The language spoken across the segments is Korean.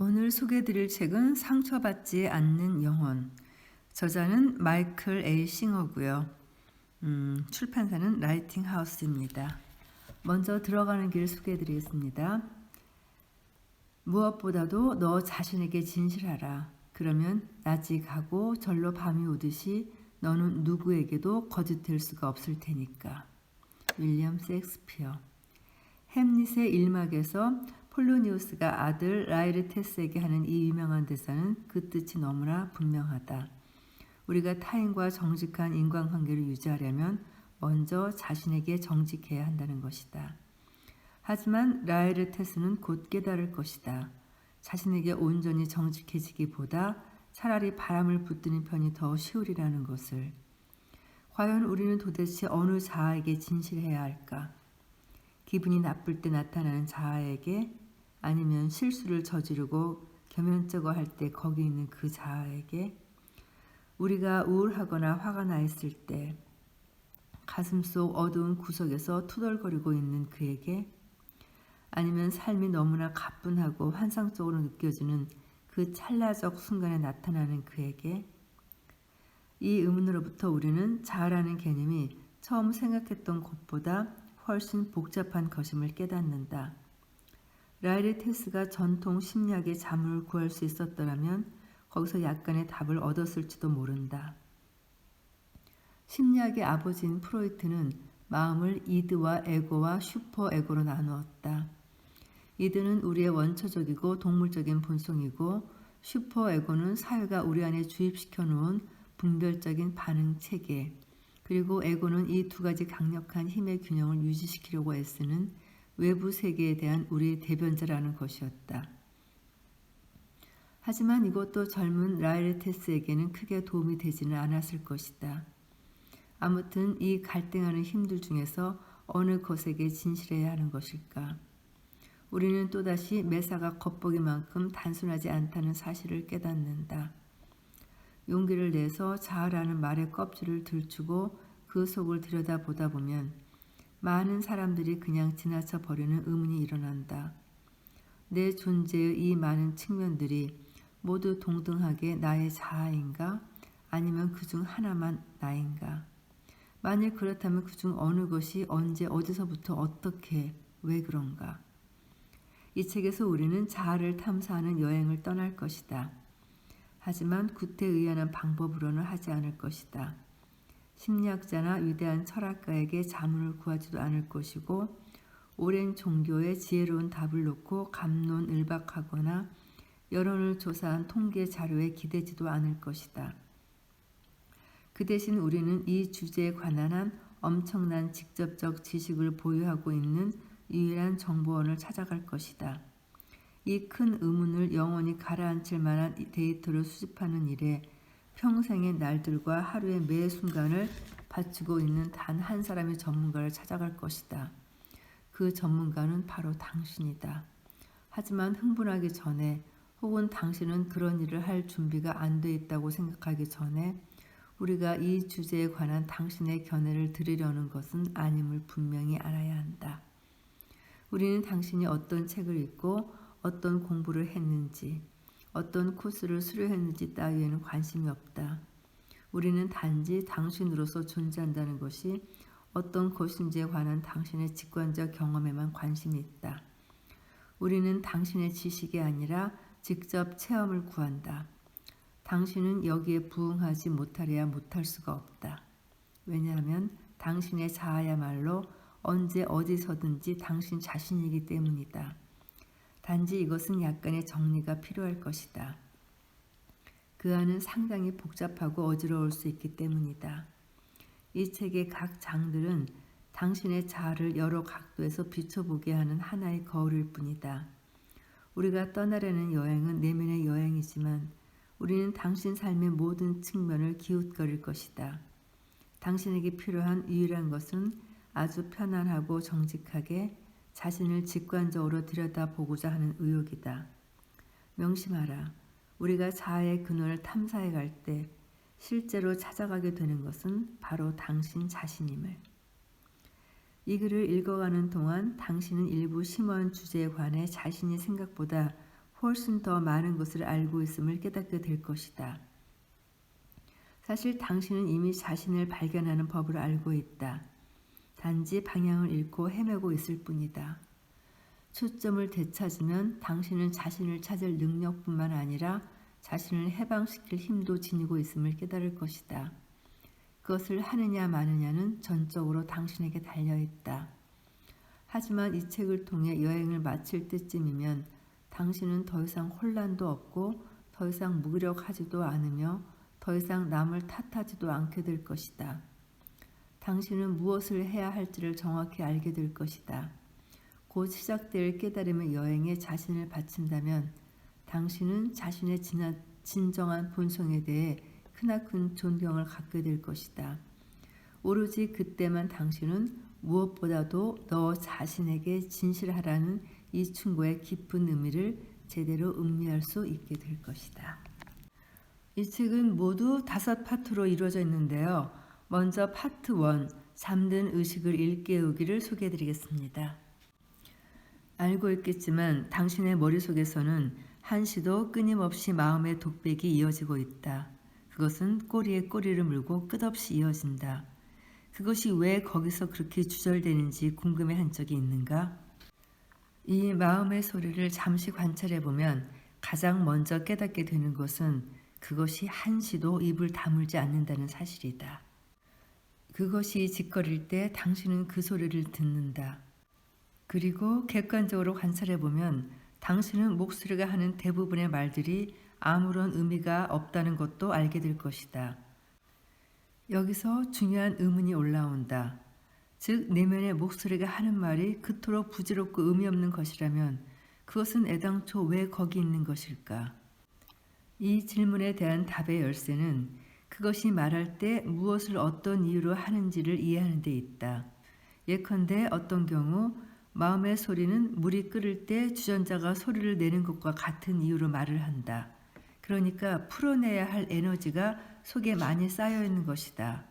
오늘 소개해드릴 책은 상처받지 않는 영혼. 저자는 마이클 A. 싱어고요. 출판사는 라이팅 하우스입니다. 먼저 들어가는 길 소개해드리겠습니다. 무엇보다도 너 자신에게 진실하라. 그러면 낮이 가고 절로 밤이 오듯이 너는 누구에게도 거짓될 수가 없을 테니까. 윌리엄 셰익스피어. 햄릿의 1막에서 폴로니우스가 아들 라이르테스에게 하는 이 유명한 대사는 그 뜻이 너무나 분명하다. 우리가 타인과 정직한 인간관계를 유지하려면 먼저 자신에게 정직해야 한다는 것이다. 하지만 라이르테스는 곧 깨달을 것이다. 자신에게 온전히 정직해지기보다 차라리 바람을 붙드는 편이 더 쉬우리라는 것을. 과연 우리는 도대체 어느 자아에게 진실해야 할까? 기분이 나쁠 때 나타나는 자아에게, 아니면 실수를 저지르고 겸연쩍어 할 때 거기 있는 그 자아에게, 우리가 우울하거나 화가 나 있을 때 가슴속 어두운 구석에서 투덜거리고 있는 그에게, 아니면 삶이 너무나 가뿐하고 환상적으로 느껴지는 그 찰나적 순간에 나타나는 그에게. 이 의문으로부터 우리는 자아라는 개념이 처음 생각했던 것보다 훨씬 복잡한 것임을 깨닫는다. 라이르테스가 전통 심리학의 자문을 구할 수 있었더라면 거기서 약간의 답을 얻었을지도 모른다. 심리학의 아버지인 프로이트는 마음을 이드와 에고와 슈퍼에고로 나누었다. 이드는 우리의 원초적이고 동물적인 본성이고, 슈퍼에고는 사회가 우리 안에 주입시켜 놓은 분별적인 반응 체계, 그리고 에고는 이 두 가지 강력한 힘의 균형을 유지시키려고 애쓰는 외부 세계에 대한 우리의 대변자라는 것이었다. 하지만 이것도 젊은 라이르테스에게는 크게 도움이 되지는 않았을 것이다. 아무튼 이 갈등하는 힘들 중에서 어느 것에게 진실해야 하는 것일까? 우리는 또다시 매사가 겉보기만큼 단순하지 않다는 사실을 깨닫는다. 용기를 내서 자아라는 말의 껍질을 들추고 그 속을 들여다보다 보면 많은 사람들이 그냥 지나쳐 버리는 의문이 일어난다. 내 존재의 이 많은 측면들이 모두 동등하게 나의 자아인가? 아니면 그중 하나만 나인가? 만일 그렇다면 그중 어느 것이 언제 어디서부터 어떻게 왜 그런가? 이 책에서 우리는 자아를 탐사하는 여행을 떠날 것이다. 하지만 구태의연한 방법으로는 하지 않을 것이다. 심리학자나 위대한 철학가에게 자문을 구하지도 않을 것이고, 오랜 종교의 지혜로운 답을 놓고 갑론을박하거나 여론을 조사한 통계 자료에 기대지도 않을 것이다. 그 대신 우리는 이 주제에 관한 한 엄청난 직접적 지식을 보유하고 있는 유일한 정보원을 찾아갈 것이다. 이 큰 의문을 영원히 가라앉힐 만한 데이터를 수집하는 일에 평생의 날들과 하루의 매 순간을 바치고 있는 단 한 사람의 전문가를 찾아갈 것이다. 그 전문가는 바로 당신이다. 하지만 흥분하기 전에, 혹은 당신은 그런 일을 할 준비가 안 돼 있다고 생각하기 전에 우리가 이 주제에 관한 당신의 견해를 들으려는 것은 아님을 분명히 알아야 한다. 우리는 당신이 어떤 책을 읽고 어떤 공부를 했는지, 어떤 코스를 수료했는지 따위에는 관심이 없다. 우리는 단지 당신으로서 존재한다는 것이 어떤 것인지에 관한 당신의 직관적 경험에만 관심이 있다. 우리는 당신의 지식이 아니라 직접 체험을 구한다. 당신은 여기에 부응하지 못하려야 못할 수가 없다. 왜냐하면 당신의 자아야말로 언제 어디서든지 당신 자신이기 때문이다. 단지 이것은 약간의 정리가 필요할 것이다. 그 안은 상당히 복잡하고 어지러울 수 있기 때문이다. 이 책의 각 장들은 당신의 자아를 여러 각도에서 비춰보게 하는 하나의 거울일 뿐이다. 우리가 떠나려는 여행은 내면의 여행이지만 우리는 당신 삶의 모든 측면을 기웃거릴 것이다. 당신에게 필요한 유일한 것은 아주 편안하고 정직하게 자신을 직관적으로 들여다보고자 하는 의욕이다. 명심하라. 우리가 자아의 근원을 탐사해 갈 때 실제로 찾아가게 되는 것은 바로 당신 자신임을. 이 글을 읽어가는 동안 당신은 일부 심오한 주제에 관해 자신이 생각보다 훨씬 더 많은 것을 알고 있음을 깨닫게 될 것이다. 사실 당신은 이미 자신을 발견하는 법을 알고 있다. 단지 방향을 잃고 헤매고 있을 뿐이다. 초점을 되찾으면 당신은 자신을 찾을 능력뿐만 아니라 자신을 해방시킬 힘도 지니고 있음을 깨달을 것이다. 그것을 하느냐 마느냐는 전적으로 당신에게 달려있다. 하지만 이 책을 통해 여행을 마칠 때쯤이면 당신은 더 이상 혼란도 없고 더 이상 무기력하지도 않으며 더 이상 남을 탓하지도 않게 될 것이다. 당신은 무엇을 해야 할지를 정확히 알게 될 것이다. 곧 시작될 깨달음의 여행에 자신을 바친다면 당신은 자신의 진정한 본성에 대해 크나큰 존경을 갖게 될 것이다. 오로지 그때만 당신은 무엇보다도 너 자신에게 진실하라는 이 충고의 깊은 의미를 제대로 음미할 수 있게 될 것이다. 이 책은 모두 5파트로 이루어져 있는데요. 먼저 파트 1, 잠든 의식을 일깨우기를 소개해드리겠습니다. 알고 있겠지만 당신의 머릿속에서는 한시도 끊임없이 마음의 독백이 이어지고 있다. 그것은 꼬리에 꼬리를 물고 끝없이 이어진다. 그것이 왜 거기서 그렇게 주절되는지 궁금해한 적이 있는가? 이 마음의 소리를 잠시 관찰해보면 가장 먼저 깨닫게 되는 것은 그것이 한시도 입을 다물지 않는다는 사실이다. 그것이 짓거릴 때 당신은 그 소리를 듣는다. 그리고 객관적으로 관찰해보면 당신은 목소리가 하는 대부분의 말들이 아무런 의미가 없다는 것도 알게 될 것이다. 여기서 중요한 의문이 올라온다. 즉 내면의 목소리가 하는 말이 그토록 부질없고 의미 없는 것이라면 그것은 애당초 왜 거기 있는 것일까? 이 질문에 대한 답의 열쇠는 그것이 말할 때 무엇을 어떤 이유로 하는지를 이해하는 데 있다. 예컨대 어떤 경우 마음의 소리는 물이 끓을 때 주전자가 소리를 내는 것과 같은 이유로 말을 한다. 그러니까 풀어내야 할 에너지가 속에 많이 쌓여 있는 것이다.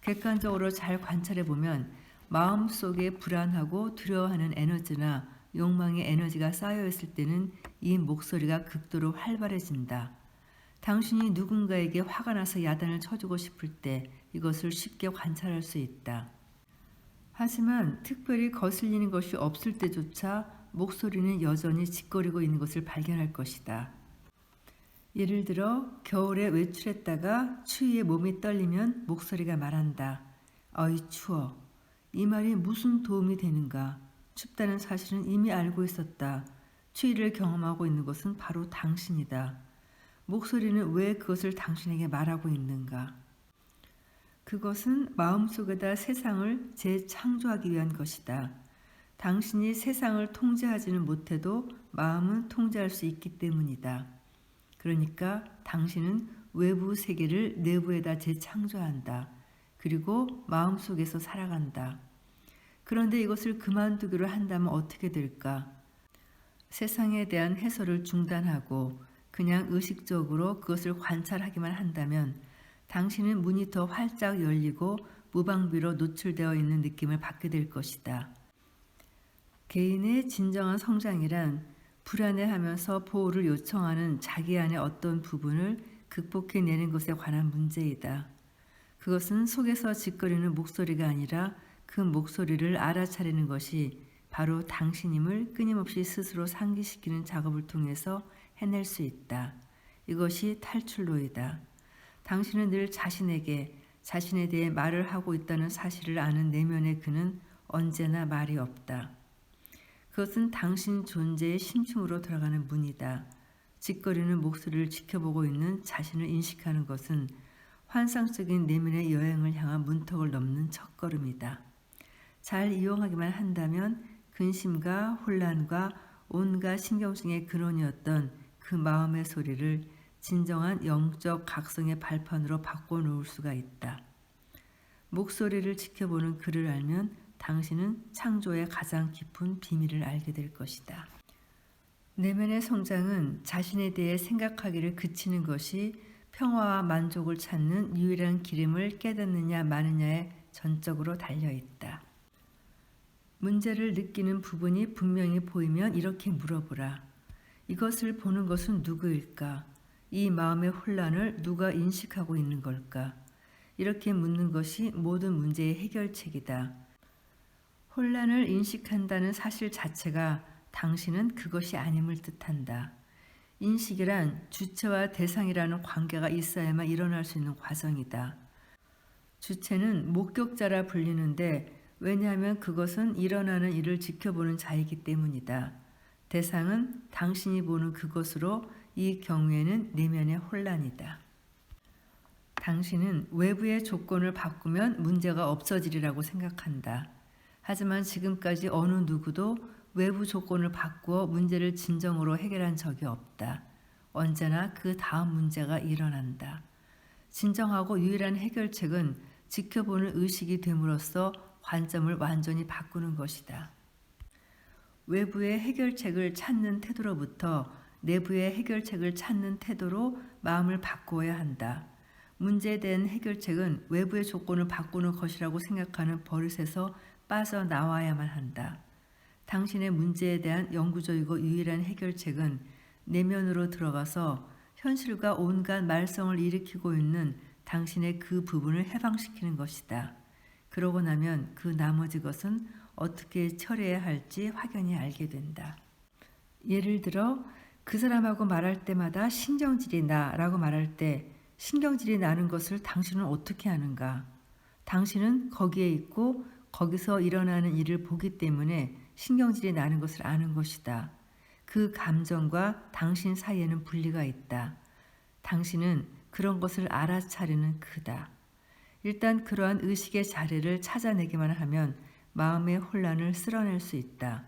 객관적으로 잘 관찰해 보면 마음속에 불안하고 두려워하는 에너지나 욕망의 에너지가 쌓여 있을 때는 이 목소리가 극도로 활발해진다. 당신이 누군가에게 화가 나서 야단을 쳐주고 싶을 때 이것을 쉽게 관찰할 수 있다. 하지만 특별히 거슬리는 것이 없을 때조차 목소리는 여전히 짓거리고 있는 것을 발견할 것이다. 예를 들어 겨울에 외출했다가 추위에 몸이 떨리면 목소리가 말한다. 어이 추워. 이 말이 무슨 도움이 되는가? 춥다는 사실은 이미 알고 있었다. 추위를 경험하고 있는 것은 바로 당신이다. 목소리는 왜 그것을 당신에게 말하고 있는가? 그것은 마음속에다 세상을 재창조하기 위한 것이다. 당신이 세상을 통제하지는 못해도 마음은 통제할 수 있기 때문이다. 그러니까 당신은 외부 세계를 내부에다 재창조한다. 그리고 마음속에서 살아간다. 그런데 이것을 그만두기로 한다면 어떻게 될까? 세상에 대한 해설을 중단하고 그냥 의식적으로 그것을 관찰하기만 한다면 당신은 문이 더 활짝 열리고 무방비로 노출되어 있는 느낌을 받게 될 것이다. 개인의 진정한 성장이란 불안해하면서 보호를 요청하는 자기 안의 어떤 부분을 극복해내는 것에 관한 문제이다. 그것은 속에서 짓거리는 목소리가 아니라 그 목소리를 알아차리는 것이 바로 당신임을 끊임없이 스스로 상기시키는 작업을 통해서 해낼 수 있다. 이것이 탈출로이다. 당신은 늘 자신에게 자신에 대해 말을 하고 있다는 사실을 아는 내면의 그는 언제나 말이 없다. 그것은 당신 존재의 심층으로 들어가는 문이다. 짓거리는 목소리를 지켜보고 있는 자신을 인식하는 것은 환상적인 내면의 여행을 향한 문턱을 넘는 첫걸음이다. 잘 이용하기만 한다면 근심과 혼란과 온갖 신경증의 근원이었던 그 마음의 소리를 진정한 영적 각성의 발판으로 바꿔놓을 수가 있다. 목소리를 지켜보는 그를 알면 당신은 창조의 가장 깊은 비밀을 알게 될 것이다. 내면의 성장은 자신에 대해 생각하기를 그치는 것이 평화와 만족을 찾는 유일한 길임을 깨닫느냐 마느냐에 전적으로 달려있다. 문제를 느끼는 부분이 분명히 보이면 이렇게 물어보라. 이것을 보는 것은 누구일까? 이 마음의 혼란을 누가 인식하고 있는 걸까? 이렇게 묻는 것이 모든 문제의 해결책이다. 혼란을 인식한다는 사실 자체가 당신은 그것이 아님을 뜻한다. 인식이란 주체와 대상이라는 관계가 있어야만 일어날 수 있는 과정이다. 주체는 목격자라 불리는데 왜냐하면 그것은 일어나는 일을 지켜보는 자이기 때문이다. 대상은 당신이 보는 그것으로 이 경우에는 내면의 혼란이다. 당신은 외부의 조건을 바꾸면 문제가 없어지리라고 생각한다. 하지만 지금까지 어느 누구도 외부 조건을 바꾸어 문제를 진정으로 해결한 적이 없다. 언제나 그 다음 문제가 일어난다. 진정하고 유일한 해결책은 지켜보는 의식이 됨으로써 관점을 완전히 바꾸는 것이다. 외부의 해결책을 찾는 태도로부터 내부의 해결책을 찾는 태도로 마음을 바꾸어야 한다. 문제에 대한 해결책은 외부의 조건을 바꾸는 것이라고 생각하는 버릇에서 빠져나와야만 한다. 당신의 문제에 대한 영구적이고 유일한 해결책은 내면으로 들어가서 현실과 온갖 말썽을 일으키고 있는 당신의 그 부분을 해방시키는 것이다. 그러고 나면 그 나머지 것은 어떻게 처리해야 할지 확연히 알게 된다. 예를 들어 그 사람하고 말할 때마다 신경질이 나라고 말할 때 신경질이 나는 것을 당신은 어떻게 아는가? 당신은 거기에 있고 거기서 일어나는 일을 보기 때문에 신경질이 나는 것을 아는 것이다. 그 감정과 당신 사이에는 분리가 있다. 당신은 그런 것을 알아차리는 그다. 일단 그러한 의식의 자리를 찾아내기만 하면 마음의 혼란을 쓸어낼 수 있다.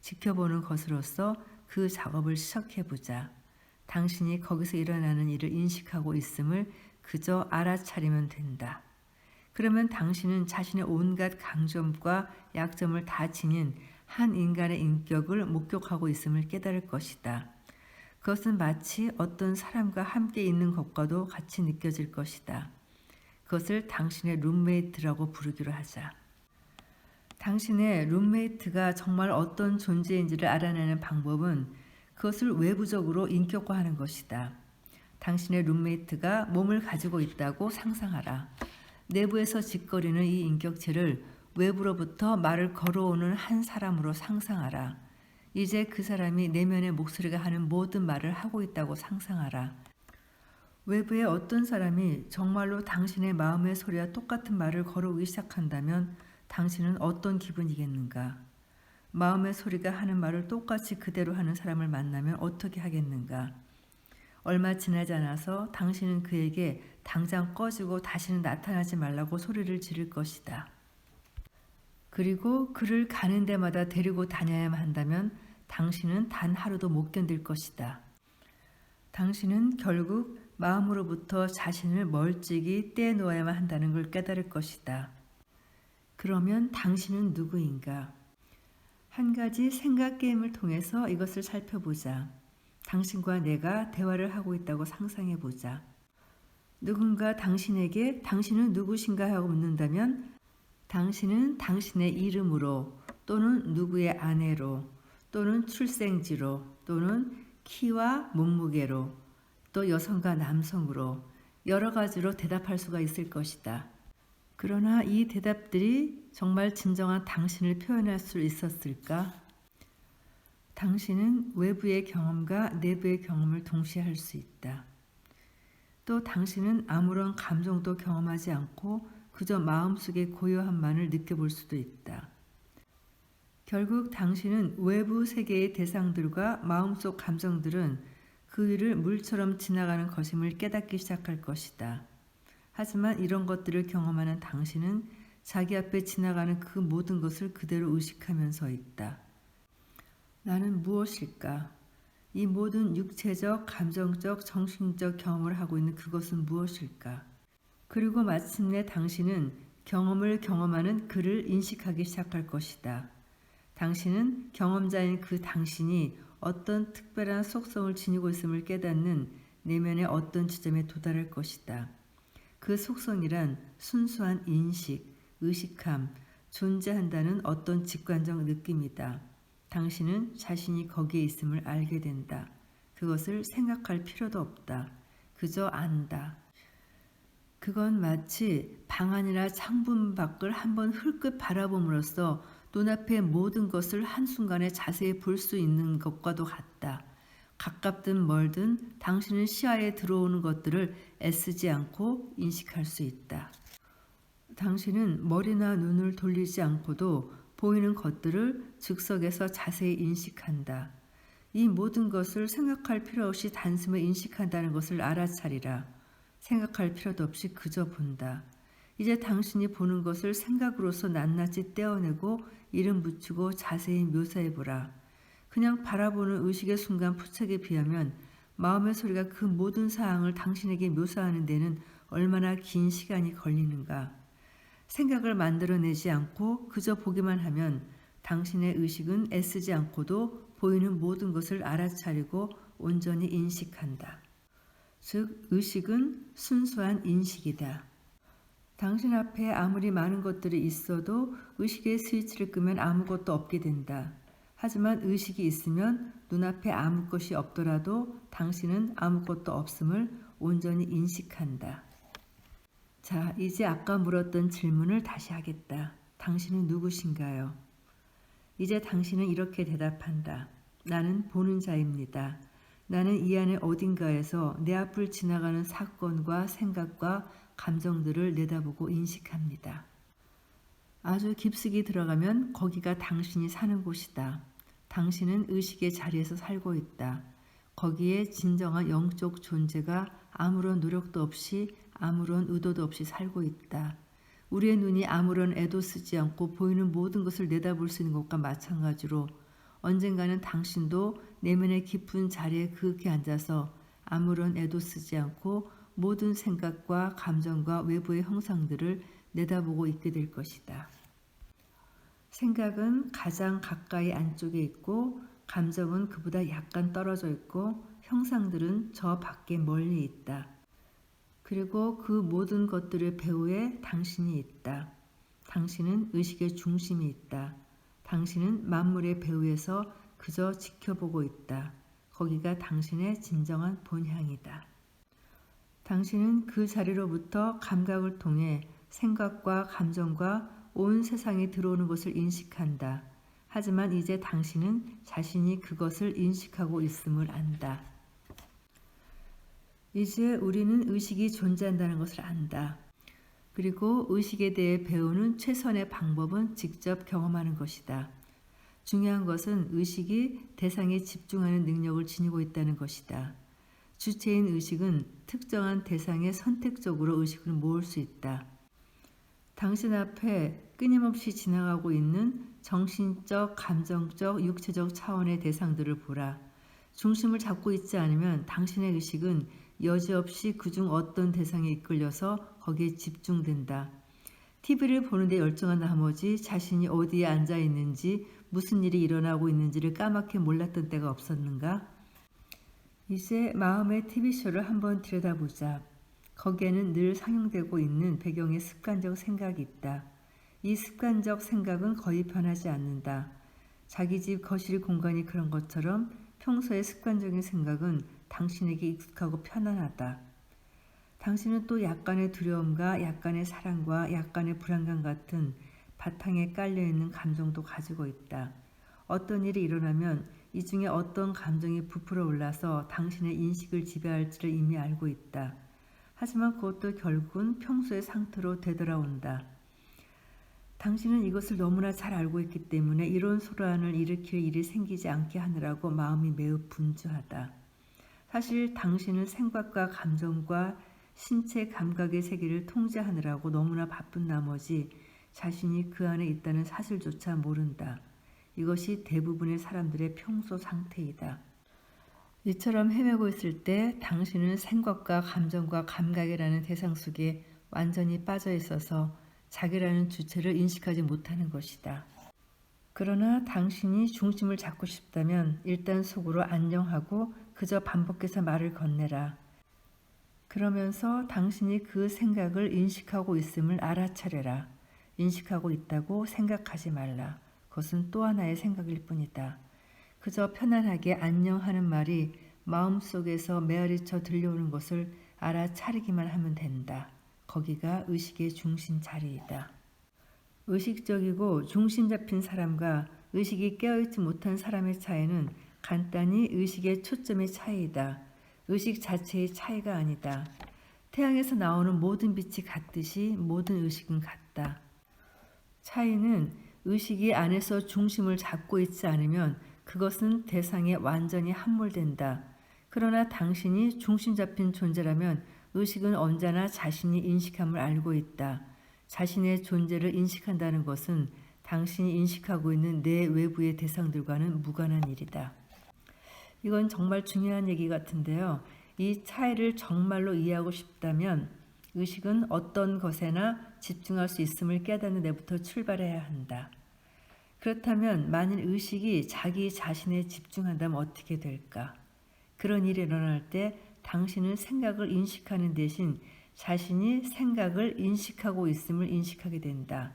지켜보는 것으로서 그 작업을 시작해보자. 당신이 거기서 일어나는 일을 인식하고 있음을 그저 알아차리면 된다. 그러면 당신은 자신의 온갖 강점과 약점을 다 지닌 한 인간의 인격을 목격하고 있음을 깨달을 것이다. 그것은 마치 어떤 사람과 함께 있는 것과도 같이 느껴질 것이다. 그것을 당신의 룸메이트라고 부르기로 하자. 당신의 룸메이트가 정말 어떤 존재인지를 알아내는 방법은 그것을 외부적으로 인격화하는 것이다. 당신의 룸메이트가 몸을 가지고 있다고 상상하라. 내부에서 짓거리는 이 인격체를 외부로부터 말을 걸어오는 한 사람으로 상상하라. 이제 그 사람이 내면의 목소리가 하는 모든 말을 하고 있다고 상상하라. 외부의 어떤 사람이 정말로 당신의 마음의 소리와 똑같은 말을 걸어오기 시작한다면 당신은 어떤 기분이겠는가? 마음의 소리가 하는 말을 똑같이 그대로 하는 사람을 만나면 어떻게 하겠는가? 얼마 지나지 않아서 당신은 그에게 당장 꺼지고 다시는 나타나지 말라고 소리를 지를 것이다. 그리고 그를 가는 데마다 데리고 다녀야만 한다면 당신은 단 하루도 못 견딜 것이다. 당신은 결국 마음으로부터 자신을 멀찍이 떼놓아야만 한다는 걸 깨달을 것이다. 그러면 당신은 누구인가? 한 가지 생각 게임을 통해서 이것을 살펴보자. 당신과 내가 대화를 하고 있다고 상상해 보자. 누군가 당신에게 당신은 누구신가 하고 묻는다면 당신은 당신의 이름으로 또는 누구의 아내로 또는 출생지로 또는 키와 몸무게로 또 여성과 남성으로 여러 가지로 대답할 수가 있을 것이다. 그러나 이 대답들이 정말 진정한 당신을 표현할 수 있었을까? 당신은 외부의 경험과 내부의 경험을 동시에 할 수 있다. 또 당신은 아무런 감정도 경험하지 않고 그저 마음속의 고요함만을 느껴볼 수도 있다. 결국 당신은 외부 세계의 대상들과 마음속 감정들은 그 위를 물처럼 지나가는 것임을 깨닫기 시작할 것이다. 하지만 이런 것들을 경험하는 당신은 자기 앞에 지나가는 그 모든 것을 그대로 의식하면서 있다. 나는 무엇일까? 이 모든 육체적, 감정적, 정신적 경험을 하고 있는 그것은 무엇일까? 그리고 마침내 당신은 경험을 경험하는 그를 인식하기 시작할 것이다. 당신은 경험자인 그 당신이 어떤 특별한 속성을 지니고 있음을 깨닫는 내면의 어떤 지점에 도달할 것이다. 그 속성이란 순수한 인식, 의식함, 존재한다는 어떤 직관적 느낌이다. 당신은 자신이 거기에 있음을 알게 된다. 그것을 생각할 필요도 없다. 그저 안다. 그건 마치 방 안이나 창문 밖을 한번 흘끗 바라봄으로써 눈앞의 모든 것을 한순간에 자세히 볼 수 있는 것과도 같다. 가깝든 멀든 당신은 시야에 들어오는 것들을 애쓰지 않고 인식할 수 있다. 당신은 머리나 눈을 돌리지 않고도 보이는 것들을 즉석에서 자세히 인식한다. 이 모든 것을 생각할 필요 없이 단숨에 인식한다는 것을 알아차리라. 생각할 필요도 없이 그저 본다. 이제 당신이 보는 것을 생각으로서 낱낱이 떼어내고 이름 붙이고 자세히 묘사해보라. 그냥 바라보는 의식의 순간 포착에 비하면 마음의 소리가 그 모든 사항을 당신에게 묘사하는 데는 얼마나 긴 시간이 걸리는가. 생각을 만들어내지 않고 그저 보기만 하면 당신의 의식은 애쓰지 않고도 보이는 모든 것을 알아차리고 온전히 인식한다. 즉, 의식은 순수한 인식이다. 당신 앞에 아무리 많은 것들이 있어도 의식의 스위치를 끄면 아무것도 없게 된다. 하지만 의식이 있으면 눈앞에 아무 것이 없더라도 당신은 아무것도 없음을 온전히 인식한다. 자, 이제 아까 물었던 질문을 다시 하겠다. 당신은 누구신가요? 이제 당신은 이렇게 대답한다. 나는 보는 자입니다. 나는 이 안에 어딘가에서 내 앞을 지나가는 사건과 생각과 감정들을 내다보고 인식합니다. 아주 깊숙이 들어가면 거기가 당신이 사는 곳이다. 당신은 의식의 자리에서 살고 있다. 거기에 진정한 영적 존재가 아무런 노력도 없이 아무런 의도도 없이 살고 있다. 우리의 눈이 아무런 애도 쓰지 않고 보이는 모든 것을 내다볼 수 있는 것과 마찬가지로 언젠가는 당신도 내면의 깊은 자리에 그윽히 앉아서 아무런 애도 쓰지 않고 모든 생각과 감정과 외부의 형상들을 내다보고 있게 될 것이다. 생각은 가장 가까이 안쪽에 있고 감정은 그보다 약간 떨어져 있고 형상들은 저 밖에 멀리 있다. 그리고 그 모든 것들의 배후에 당신이 있다. 당신은 의식의 중심이 있다. 당신은 만물의 배후에서 그저 지켜보고 있다. 거기가 당신의 진정한 본향이다. 당신은 그 자리로부터 감각을 통해 생각과 감정과 온 세상이 들어오는 것을 인식한다. 하지만 이제 당신은 자신이 그것을 인식하고 있음을 안다. 이제 우리는 의식이 존재한다는 것을 안다. 그리고 의식에 대해 배우는 최선의 방법은 직접 경험하는 것이다. 중요한 것은 의식이 대상에 집중하는 능력을 지니고 있다는 것이다. 주체인 의식은 특정한 대상에 선택적으로 의식을 모을 수 있다. 당신 앞에 끊임없이 지나가고 있는 정신적, 감정적, 육체적 차원의 대상들을 보라. 중심을 잡고 있지 않으면 당신의 의식은 여지없이 그중 어떤 대상에 이끌려서 거기에 집중된다. TV를 보는데 열정한 나머지 자신이 어디에 앉아 있는지 무슨 일이 일어나고 있는지를 까맣게 몰랐던 때가 없었는가? 이제 마음의 TV쇼를 한번 들여다보자. 거기에는 늘 상영되고 있는 배경의 습관적 생각이 있다. 이 습관적 생각은 거의 변하지 않는다. 자기 집 거실 공간이 그런 것처럼 평소의 습관적인 생각은 당신에게 익숙하고 편안하다. 당신은 또 약간의 두려움과 약간의 사랑과 약간의 불안감 같은 바탕에 깔려있는 감정도 가지고 있다. 어떤 일이 일어나면 이 중에 어떤 감정이 부풀어 올라서 당신의 인식을 지배할지를 이미 알고 있다. 하지만 그것도 결국은 평소의 상태로 되돌아온다. 당신은 이것을 너무나 잘 알고 있기 때문에 이런 소란을 일으킬 일이 생기지 않게 하느라고 마음이 매우 분주하다. 사실 당신은 생각과 감정과 신체 감각의 세계를 통제하느라고 너무나 바쁜 나머지 자신이 그 안에 있다는 사실조차 모른다. 이것이 대부분의 사람들의 평소 상태이다. 이처럼 헤매고 있을 때 당신은 생각과 감정과 감각이라는 대상 속에 완전히 빠져 있어서 자기라는 주체를 인식하지 못하는 것이다. 그러나 당신이 중심을 잡고 싶다면 일단 속으로 안녕하고 그저 반복해서 말을 건네라. 그러면서 당신이 그 생각을 인식하고 있음을 알아차려라. 인식하고 있다고 생각하지 말라. 그것은 또 하나의 생각일 뿐이다. 그저 편안하게 안녕하는 말이 마음속에서 메아리쳐 들려오는 것을 알아차리기만 하면 된다. 거기가 의식의 중심 자리이다. 의식적이고 중심 잡힌 사람과 의식이 깨어있지 못한 사람의 차이는 간단히 의식의 초점의 차이이다. 의식 자체의 차이가 아니다. 태양에서 나오는 모든 빛이 같듯이 모든 의식은 같다. 차이는 의식이 안에서 중심을 잡고 있지 않으면 그것은 대상에 완전히 함몰된다. 그러나 당신이 중심 잡힌 존재라면 의식은 언제나 자신이 인식함을 알고 있다. 자신의 존재를 인식한다는 것은 당신이 인식하고 있는 내 외부의 대상들과는 무관한 일이다. 이건 정말 중요한 얘기 같은데요. 이 차이를 정말로 이해하고 싶다면 의식은 어떤 것에나 집중할 수 있음을 깨닫는 데부터 출발해야 한다. 그렇다면 만일 의식이 자기 자신에 집중한다면 어떻게 될까? 그런 일이 일어날 때 당신은 생각을 인식하는 대신 자신이 생각을 인식하고 있음을 인식하게 된다.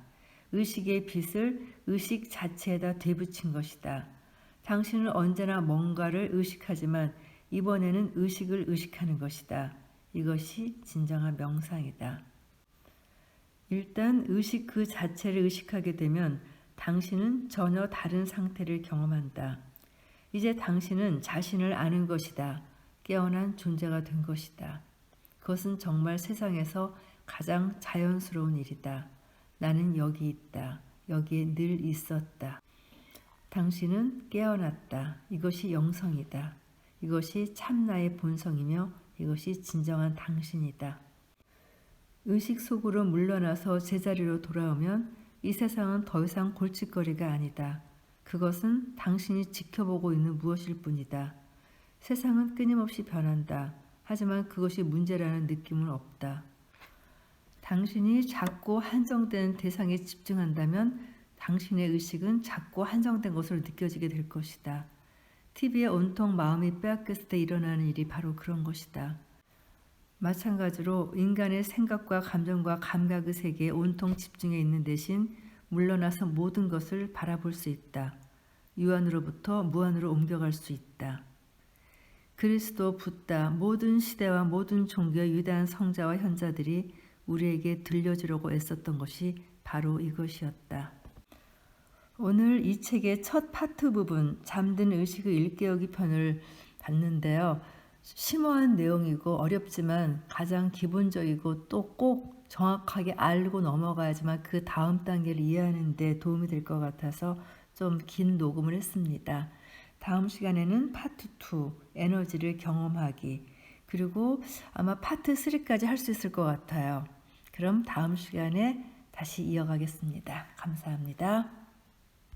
의식의 빛을 의식 자체에다 되붙인 것이다. 당신은 언제나 뭔가를 의식하지만 이번에는 의식을 의식하는 것이다. 이것이 진정한 명상이다. 일단 의식 그 자체를 의식하게 되면 당신은 전혀 다른 상태를 경험한다. 이제 당신은 자신을 아는 것이다. 깨어난 존재가 된 것이다. 그것은 정말 세상에서 가장 자연스러운 일이다. 나는 여기 있다. 여기에 늘 있었다. 당신은 깨어났다. 이것이 영성이다. 이것이 참나의 본성이며 이것이 진정한 당신이다. 의식 속으로 물러나서 제자리로 돌아오면 이 세상은 더 이상 골칫거리가 아니다. 그것은 당신이 지켜보고 있는 무엇일 뿐이다. 세상은 끊임없이 변한다. 하지만 그것이 문제라는 느낌은 없다. 당신이 작고 한정된 대상에 집중한다면 당신의 의식은 작고 한정된 것으로 느껴지게 될 것이다. TV에 온통 마음이 빼앗겼을 때 일어나는 일이 바로 그런 것이다. 마찬가지로 인간의 생각과 감정과 감각의 세계에 온통 집중해 있는 대신 물러나서 모든 것을 바라볼 수 있다. 유한으로부터 무한으로 옮겨갈 수 있다. 그리스도, 붓다, 모든 시대와 모든 종교의 위대한 성자와 현자들이 우리에게 들려주려고 애썼던 것이 바로 이것이었다. 오늘 이 책의 첫 파트 부분, 잠든 의식의 일깨우기 편을 봤는데요. 심오한 내용이고 어렵지만 가장 기본적이고 또 꼭 정확하게 알고 넘어가야지만 그 다음 단계를 이해하는 데 도움이 될 것 같아서 좀 긴 녹음을 했습니다. 다음 시간에는 파트 2, 에너지를 경험하기, 그리고 아마 파트 3까지 할 수 있을 것 같아요. 그럼 다음 시간에 다시 이어가겠습니다. 감사합니다.